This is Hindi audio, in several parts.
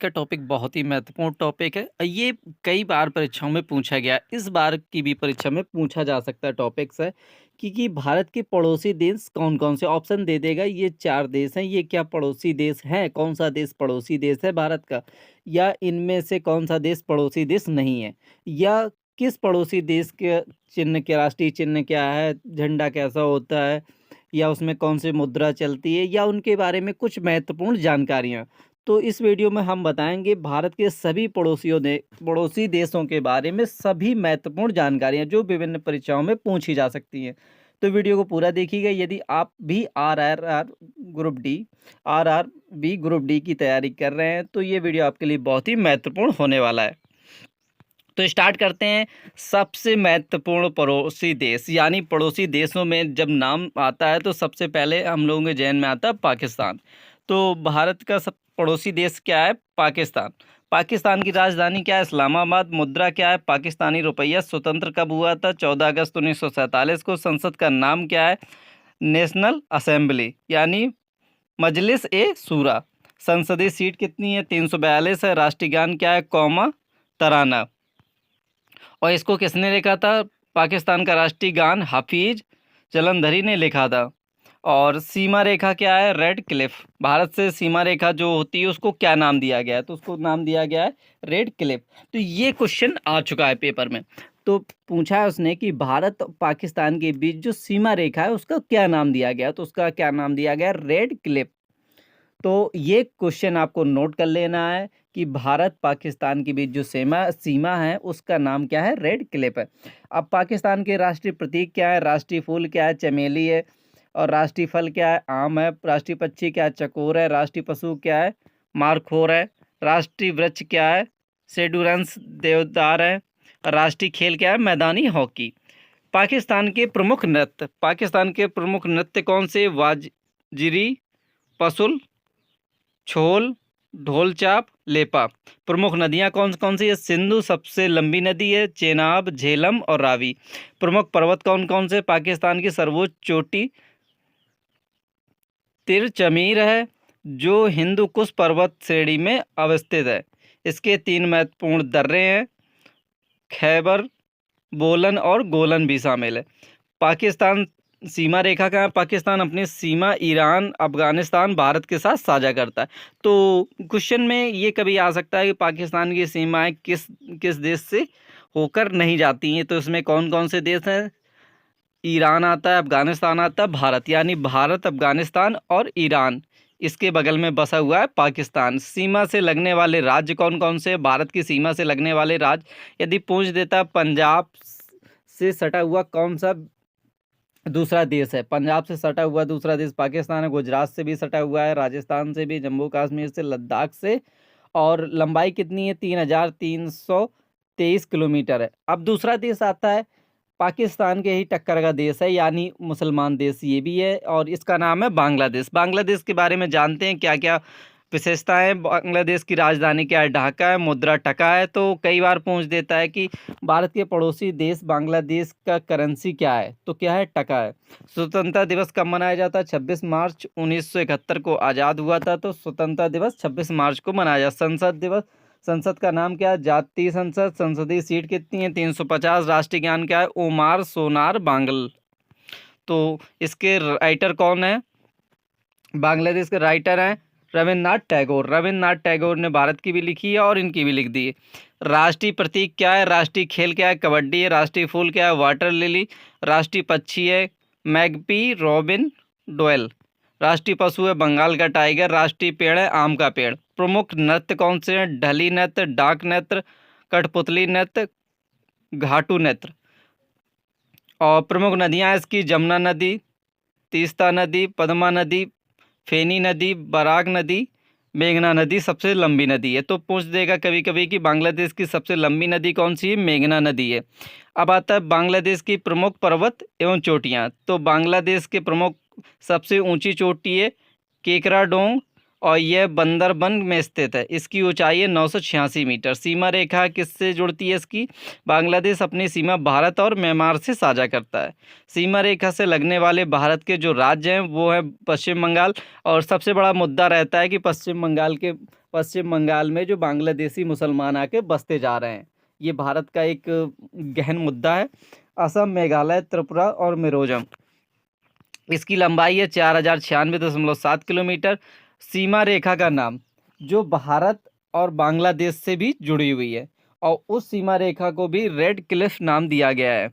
का टॉपिक बहुत ही महत्वपूर्ण टॉपिक है। ये कई बार परीक्षाओं में पूछा गया है। इस बार की भी परीक्षा में पूछा जा सकता है टॉपिक्स है कि भारत के पड़ोसी देश कौन-कौन से ऑप्शन दे देगा। ये 4 देश हैं, ये क्या पड़ोसी देश हैं? कौन-सा देश पड़ोसी देश है भारत का? या इनमें से कौन-सा देश पड़ोसी देश नहीं है? या किस पड़ोसी देश के चिन्ह के राष्ट्रीय चिन्ह क्या है? झंडा कैसा होता है? या उसमें कौन सी मुद्रा चलती है? या उनके बारे में कुछ महत्वपूर्ण जानकारियाँ। तो इस वीडियो में हम बताएँगे भारत के सभी पड़ोसी देशों के बारे में सभी महत्वपूर्ण जानकारियाँ जो विभिन्न परीक्षाओं में पूछी जा सकती हैं। तो वीडियो को पूरा देखिएगा। यदि आप भी आरआरबी ग्रुप डी की तैयारी कर रहे हैं तो ये वीडियो आपके लिए बहुत ही महत्वपूर्ण होने वाला है। तो स्टार्ट करते हैं। सबसे महत्वपूर्ण पड़ोसी देश यानी पड़ोसी देशों में जब नाम आता है तो सबसे पहले हम लोगों के ज़हन में आता है पाकिस्तान। तो भारत का सब पड़ोसी देश क्या है? पाकिस्तान। पाकिस्तान की राजधानी क्या है? इस्लामाबाद। मुद्रा क्या है? पाकिस्तानी रुपया। स्वतंत्र कब हुआ था? 14 अगस्त 1947 को। संसद का नाम क्या है? नेशनल असेंबली यानी मजलिस ए शूरा। संसदीय सीट कितनी है? 342 है। राष्ट्रीय गान क्या है? कौमा तराना। और इसको किसने लिखा था? पाकिस्तान का राष्ट्रीय गान हाफिज जलंधरी ने लिखा था। और सीमा रेखा क्या है? Red Cliff. भारत से सीमा रेखा जो होती है उसको क्या नाम दिया गया है? तो उसको नाम दिया गया है रेड क्लिफ। तो ये क्वेश्चन आ चुका है पेपर में। तो पूछा है उसने कि भारत और पाकिस्तान के बीच जो सीमा रेखा है उसका क्या नाम दिया गया? तो उसका क्या नाम दिया गया? Red Cliff. तो ये क्वेश्चन आपको नोट कर लेना है कि भारत पाकिस्तान के बीच जो सीमा है उसका नाम क्या है? रेड क्लिफ है। अब पाकिस्तान के राष्ट्रीय प्रतीक क्या है? राष्ट्रीय फूल क्या है? चमेली है। और राष्ट्रीय फल क्या है? आम है। राष्ट्रीय पक्षी क्या है? चकोर है। राष्ट्रीय पशु क्या है? मारखोर है। राष्ट्रीय वृक्ष क्या है? सेडुरंस देवदार है। राष्ट्रीय खेल क्या है? मैदानी हॉकी। पाकिस्तान के प्रमुख नृत्य कौन से? वाजिरी, पसुल, छोल, ढोलचाप, लेपा। प्रमुख नदियां कौन कौन सी है? सिंधु सबसे लंबी नदी है। चेनाब, झेलम और रावी। प्रमुख पर्वत कौन कौन से? पाकिस्तान की सर्वोच्च चोटी तिरचमीर है जो हिंदू कुश पर्वत श्रेणी में अवस्थित है। इसके 3 महत्वपूर्ण दर्रे हैं, खैबर, बोलन और गोलन भी शामिल है। पाकिस्तान सीमा रेखा का है। पाकिस्तान अपनी सीमा ईरान, अफगानिस्तान, भारत के साथ साझा करता है। तो क्वेश्चन में ये कभी आ सकता है कि पाकिस्तान की सीमाएं किस किस देश से होकर नहीं जाती हैं। तो इसमें कौन कौन से देश हैं? ईरान आता है, अफगानिस्तान आता है, भारत। यानी भारत, अफगानिस्तान और ईरान, इसके बगल में बसा हुआ है पाकिस्तान। सीमा से लगने वाले राज्य कौन कौन से? भारत की सीमा से लगने वाले राज्य यदि पूछ देता पंजाब से सटा हुआ कौन सा दूसरा देश है? पंजाब से सटा हुआ दूसरा देश पाकिस्तान है। गुजरात से भी सटा हुआ है, राजस्थान से भी, जम्मू कश्मीर से, लद्दाख से। और लंबाई कितनी है? 3,323 किलोमीटर है। अब दूसरा देश आता है पाकिस्तान के ही टक्कर का देश है यानी मुसलमान देश ये भी है और इसका नाम है बांग्लादेश। बांग्लादेश के बारे में जानते हैं क्या क्या विशेषताएं? बांग्लादेश की राजधानी क्या है? ढाका है। मुद्रा टका है। तो कई बार पूछ देता है कि भारत के पड़ोसी देश बांग्लादेश का करेंसी क्या है? तो क्या है? टका है। स्वतंत्रता दिवस कब मनाया जाता है? 26 मार्च 1971 को आज़ाद हुआ था तो स्वतंत्रता दिवस 26 मार्च को मनाया जाता। संसद का नाम क्या है? जातीय संसद। संसदीय सीट कितनी है? 350। राष्ट्रीय गान क्या है? ओमार सोनार बांगल। तो इसके राइटर कौन है? बांग्लादेश के राइटर हैं रविन्द्रनाथ टैगोर। रविन्द्रनाथ टैगोर ने भारत की भी लिखी है और इनकी भी लिख दी है। राष्ट्रीय प्रतीक क्या है? राष्ट्रीय खेल क्या है? कबड्डी है। राष्ट्रीय फूल क्या है? Water lily. राष्ट्रीय पक्षी है मैगपी, रॉबिन, डोएल। राष्ट्रीय पशु है बंगाल का टाइगर। राष्ट्रीय पेड़ है आम का पेड़। प्रमुख नृत्य कौन से हैं? ढली नृत्य, डाक नृत्य, कठपुतली नृत्य, घाटू नृत्य। और प्रमुख नदियां इसकी जमुना नदी, तीस्ता नदी, पद्मा नदी, फेनी नदी, बराक नदी, मेघना नदी सबसे लंबी नदी है। तो पूछ देगा कभी कभी कि बांग्लादेश की सबसे लंबी नदी कौन सी है? मेघना नदी है। अब आता है बांग्लादेश की प्रमुख पर्वत एवं चोटियाँ। तो बांग्लादेश के प्रमुख सबसे ऊंची चोटी है केकराडोंग और यह बंदरबन में स्थित है। इसकी ऊंचाई है 986 मीटर। सीमा रेखा किससे जुड़ती है इसकी? बांग्लादेश अपनी सीमा भारत और म्यांमार से साझा करता है। सीमा रेखा से लगने वाले भारत के जो राज्य हैं वो हैं पश्चिम बंगाल। और सबसे बड़ा मुद्दा रहता है कि पश्चिम बंगाल के पश्चिम बंगाल में जो बांग्लादेशी मुसलमान आके बसते जा रहे हैं, ये भारत का एक गहन मुद्दा है। असम, मेघालय, त्रिपुरा और मिजोरम, इसकी लंबाई है 4096.7 किलोमीटर। सीमा रेखा का नाम, जो भारत और बांग्लादेश से भी जुड़ी हुई है, और उस सीमा रेखा को भी रेड क्लिफ नाम दिया गया है।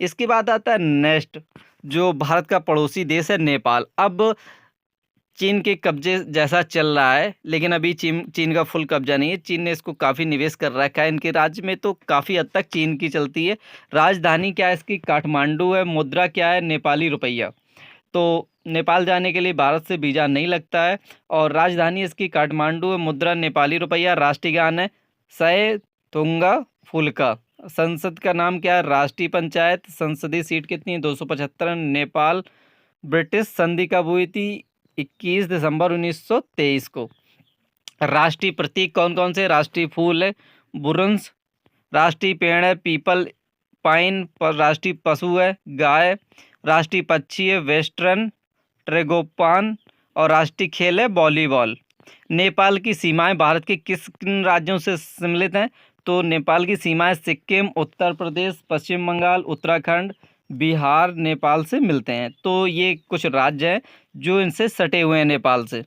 इसके बाद आता है नेक्स्ट, जो भारत का पड़ोसी देश है नेपाल। अब चीन के कब्जे जैसा चल रहा है, लेकिन अभी चीन का फुल कब्जा नहीं है। चीन ने इसको काफ़ी निवेश कर रखा है इनके राज्य में, तो काफ़ी हद तक चीन की चलती है। राजधानी क्या है इसकी? काठमांडू है। मुद्रा क्या है? नेपाली रुपया। तो नेपाल जाने के लिए भारत से वीज़ा नहीं लगता है, और राजधानी इसकी काठमांडू है। मुद्रा नेपाली रुपया। राष्ट्रीय गान है सय तुंगा फुल्का। संसद का नाम क्या है? राष्ट्रीय पंचायत। संसदीय सीट कितनी है? 275। नेपाल ब्रिटिश संधि कब हुई थी? 21 दिसंबर 1923 को। राष्ट्रीय प्रतीक कौन कौन से? राष्ट्रीय फूल है बुरंस। राष्ट्रीय पेड़ है पीपल, पाइन। राष्ट्रीय पशु है गाय। राष्ट्रीय पक्षी है वेस्टर्न ट्रेगोपान। और राष्ट्रीय खेल है वॉलीबॉल। नेपाल की सीमाएं भारत के किस किन राज्यों से सम्मिलित हैं? तो नेपाल की सीमाएं सिक्किम, उत्तर प्रदेश, पश्चिम बंगाल, उत्तराखंड, बिहार नेपाल से मिलते हैं। तो ये कुछ राज्य हैं जो इनसे सटे हुए हैं नेपाल से।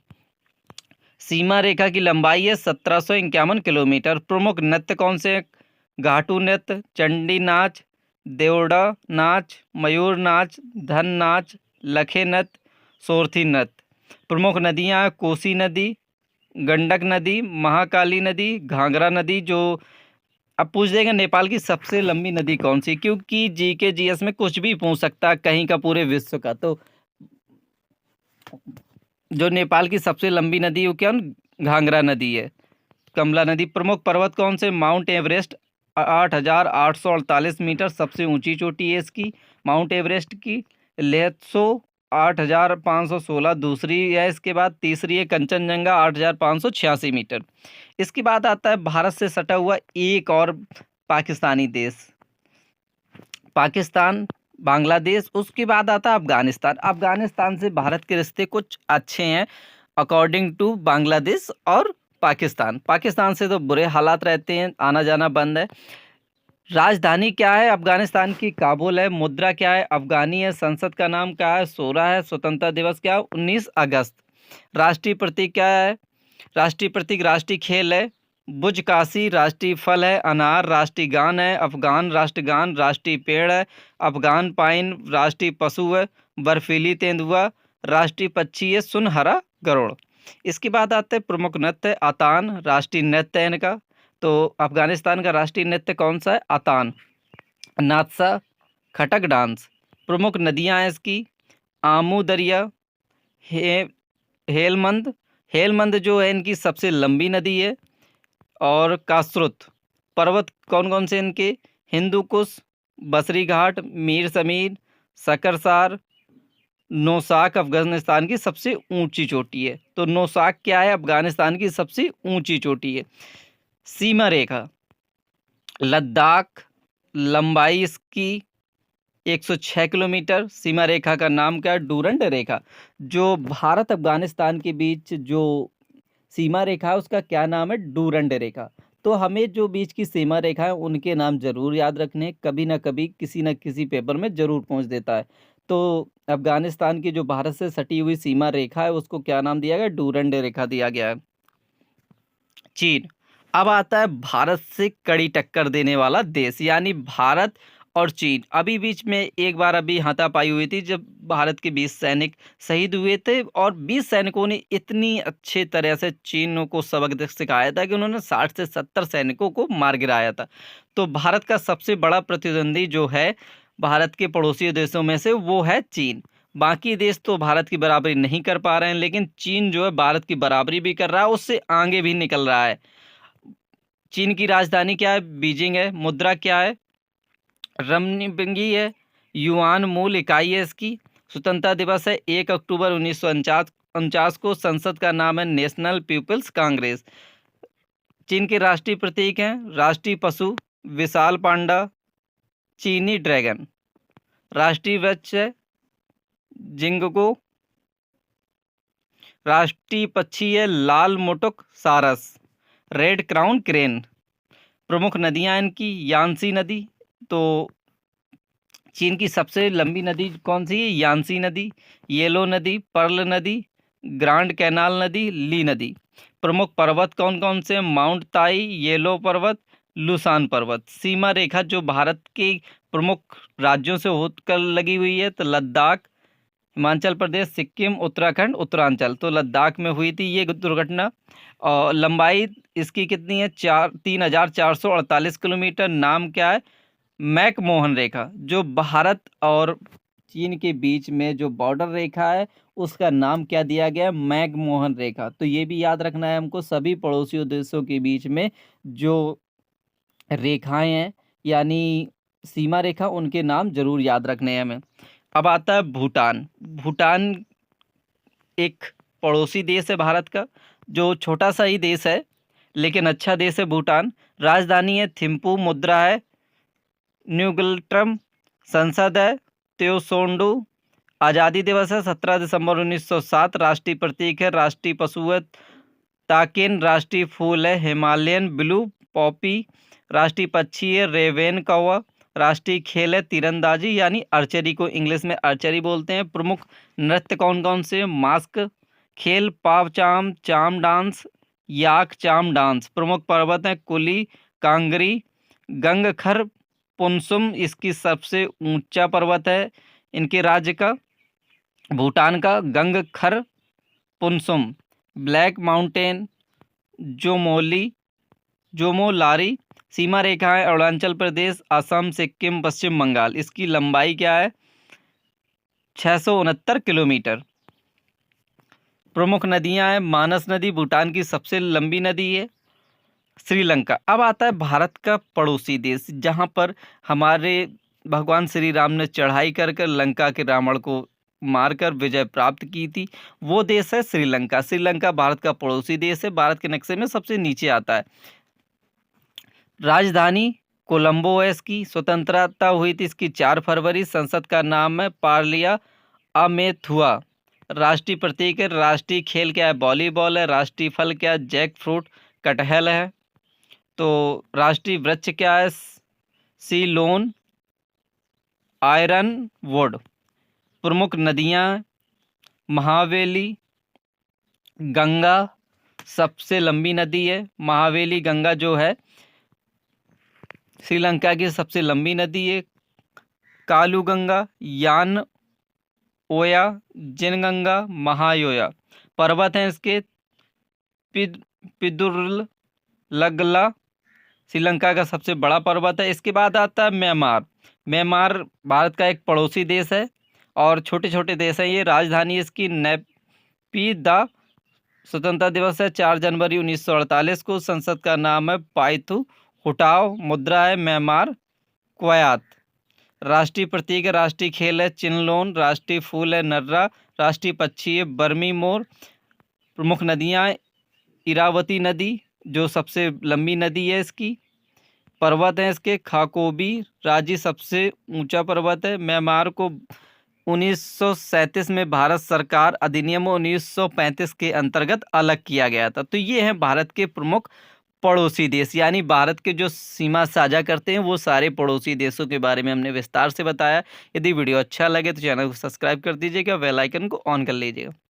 सीमा रेखा की लंबाई है 1751 किलोमीटर। प्रमुख नृत्य कौन से हैं? घाटू नृत्य, चंडी नाच, देवड़ा नाच, मयूर नाच, धन नाच, लखे नृत्य, सोरथी नृत्य। प्रमुख नदियाँ हैं कोसी नदी, गंडक नदी, महाकाली नदी, घाघरा नदी। जो अब पूछ देंगे नेपाल की सबसे लंबी नदी कौन सी, क्योंकि जीके जीएस में कुछ भी पूछ सकता है, कहीं का पूरे विश्व का। तो जो नेपाल की सबसे लंबी नदी है वो क्या? घाघरा नदी है। कमला नदी। प्रमुख पर्वत कौन से? माउंट एवरेस्ट 8,848 मीटर सबसे ऊंची चोटी है इसकी, माउंट एवरेस्ट की। लेत्सो 8,516 दूसरी है। इसके बाद तीसरी है कंचनजंगा 8,586 मीटर। इसके बाद आता है भारत से सटा हुआ एक और पाकिस्तानी देश, पाकिस्तान, बांग्लादेश। उसके बाद आता है अफगानिस्तान। अफगानिस्तान से भारत के रिश्ते कुछ अच्छे हैं अकॉर्डिंग टू बांग्लादेश और पाकिस्तान। पाकिस्तान से तो बुरे हालात रहते हैं, आना जाना बंद है। राजधानी क्या है अफगानिस्तान की? काबुल है। मुद्रा क्या है? अफगानी है। संसद का नाम क्या है? 16 है। स्वतंत्रता दिवस क्या है? 19 अगस्त। राष्ट्रीय प्रतीक क्या है? राष्ट्रीय प्रतीक, राष्ट्रीय खेल है बुज काशी। राष्ट्रीय फल है अनार। राष्ट्रीय गान है अफगान राष्ट्रगान। राष्ट्रीय पेड़ है अफगान पाइन। राष्ट्रीय पशु है बर्फीली तेंदुआ। राष्ट्रीय पक्षी है सुनहरा गरुड़। इसके बाद आते हैं प्रमुख नृत्य। आतान राष्ट्रीय नृत्य है इनका। तो अफगानिस्तान का राष्ट्रीय नृत्य कौन सा है? आतान। नादसा खटक डांस। प्रमुख नदियां हैं इसकी आमू दरिया, हे हेलमंद। हेलमंद जो है इनकी सबसे लंबी नदी है। और कासरुत। पर्वत कौन कौन से इनके? हिंदू कुश, बसरी घाट, मीर समीर, सकरसार। नौशाक अफगानिस्तान की सबसे ऊंची चोटी है। तो नौशाक क्या है? अफगानिस्तान की सबसे ऊंची चोटी है। सीमा रेखा लद्दाख, लंबाई इसकी 106 किलोमीटर। सीमा रेखा का नाम क्या है? डूरंड रेखा। जो भारत अफगानिस्तान के बीच जो सीमा रेखा है उसका क्या नाम है? डूरंड रेखा। तो हमें जो बीच की सीमा रेखा है उनके नाम जरूर याद रखने, कभी ना कभी किसी न किसी पेपर में जरूर पहुंच देता है। तो अफगानिस्तान की जो भारत से सटी हुई सीमा रेखा है उसको क्या नाम दिया गया? डूरंड रेखा दिया गया है। चीन। अब आता है भारत से कड़ी टक्कर देने वाला देश, यानी भारत और चीन। अभी बीच में एक बार अभी हाथापाई हुई थी जब भारत के 20 सैनिक शहीद हुए थे, और 20 सैनिकों ने इतनी अच्छे तरह से चीनों को सबक सिखाया था कि उन्होंने 60 से 70 सैनिकों को मार गिराया था। तो भारत का सबसे बड़ा प्रतिद्वंदी जो है भारत के पड़ोसी देशों में से, वो है चीन। बाकी देश तो भारत की बराबरी नहीं कर पा रहे हैं, लेकिन चीन जो है भारत की बराबरी भी कर रहा है, उससे आगे भी निकल रहा है। चीन की राजधानी क्या है? बीजिंग है। मुद्रा क्या है? रमनीबिंगी है। युआन मूल इकाई है इसकी। स्वतंत्रता दिवस है 1 अक्टूबर 1949 को। संसद का नाम है नेशनल पीपल्स कांग्रेस। चीन के राष्ट्रीय प्रतीक हैं राष्ट्रीय पशु विशाल पांडा, चीनी ड्रैगन। राष्ट्रीय वृक्ष है जिंगको। राष्ट्रीय पक्षी है लाल मुटुक सारस, रेड क्राउन क्रेन। प्रमुख नदियां इनकी यांसी नदी, तो चीन की सबसे लंबी नदी कौन सी है? यांसी नदी, येलो नदी, पर्ल नदी, ग्रांड कैनाल नदी, ली नदी। प्रमुख पर्वत कौन कौन से? माउंट ताई, येलो पर्वत, लुसान पर्वत। सीमा रेखा जो भारत के प्रमुख राज्यों से होकर लगी हुई है, तो लद्दाख, हिमाचल प्रदेश, सिक्किम, उत्तराखंड, उत्तरांचल। तो लद्दाख में हुई थी ये दुर्घटना। और लंबाई इसकी कितनी है? 3,448 किलोमीटर। नाम क्या है? मैकमोहन रेखा। जो भारत और चीन के बीच में जो बॉर्डर रेखा है, उसका नाम क्या दिया गया है? मैकमोहन रेखा। तो ये भी याद रखना है हमको, सभी पड़ोसी देशों के बीच में जो रेखाएं हैं यानी सीमा रेखा, उनके नाम जरूर याद रखने हैं हमें। अब आता है भूटान। भूटान एक पड़ोसी देश है भारत का, जो छोटा सा ही देश है लेकिन अच्छा देश है भूटान। राजधानी है थिम्पू, मुद्रा है न्यूगल्ट्रम, संसद है त्योसोंडू, आज़ादी दिवस है 17 दिसंबर 1907, राष्ट्रीय प्रतीक है, राष्ट्रीय पशु है ताकिन, राष्ट्रीय फूल है हिमालयन ब्लू पॉपी, राष्ट्रीय पक्षी है रेवेन कौवा, राष्ट्रीय खेल है तीरंदाजी यानी आर्चरी को इंग्लिश में आर्चरी बोलते हैं। प्रमुख नृत्य कौन कौन से? मास्क खेल, पाव चाम, चाम डांस, याक चाम डांस। प्रमुख पर्वत हैं कुली, कांगरी, गंगखर, पुनसुम। इसकी सबसे ऊंचा पर्वत है इनके राज्य का, भूटान का, गंगखर पुनसुम। Black mountain, जोमोली, जोमोलारी। सीमा रेखा है अरुणाचल प्रदेश, असम, सिक्किम, पश्चिम बंगाल। इसकी लंबाई क्या है? 669 किलोमीटर। प्रमुख नदियां हैं मानस नदी, भूटान की सबसे लंबी नदी है। श्रीलंका। अब आता है भारत का पड़ोसी देश, जहां पर हमारे भगवान श्री राम ने चढ़ाई कर कर लंका के रावण को मारकर विजय प्राप्त की थी। वो देश है श्रीलंका। श्रीलंका भारत का पड़ोसी देश है, भारत के नक्शे में सबसे नीचे आता है। राजधानी कोलंबो है इसकी। स्वतंत्रता हुई थी इसकी 4 फरवरी। संसद का नाम है पार्लिया अमेथुआ। राष्ट्रीय प्रतीक है, राष्ट्रीय खेल क्या है? वॉलीबॉल है। राष्ट्रीय फल क्या है? जैक फ्रूट, कटहल है। तो राष्ट्रीय वृक्ष क्या है? Ceylon, iron would. प्रमुख नदियां महावेली, गंगा सबसे लंबी नदी है। महावेली गंगा जो है श्रीलंका की सबसे लंबी नदी है। कालू गंगा, यान ओया, जिनगंगा, महायोया। पर्वत हैं इसके पिदुरल लगला, श्रीलंका का सबसे बड़ा पर्वत है। इसके बाद आता है म्यांमार। म्यांमार भारत का एक पड़ोसी देश है और छोटे छोटे देश हैं ये। राजधानी इसकी नैपीदा। स्वतंत्रता दिवस है 4 जनवरी 1948 को। संसद का नाम है पाइथू हुटाओ। मुद्रा है म्यांमार क्वयात। राष्ट्रीय प्रतीक है, राष्ट्रीय खेल है चिनलोन, राष्ट्रीय फूल है नर्रा, राष्ट्रीय पक्षी है बर्मी मोर। प्रमुख नदियाँ इरावती नदी जो सबसे लंबी नदी है इसकी। पर्वत हैं इसके खाकोबी, राजी सबसे ऊंचा पर्वत है। म्यांमार को 1937 में भारत सरकार अधिनियम 1935 के अंतर्गत अलग किया गया था। तो ये हैं भारत के प्रमुख पड़ोसी देश, यानी भारत के जो सीमा साझा करते हैं वो सारे पड़ोसी देशों के बारे में हमने विस्तार से बताया। यदि वीडियो अच्छा लगे तो चैनल को सब्सक्राइब कर दीजिएगा, बेल आइकन को ऑन कर लीजिएगा।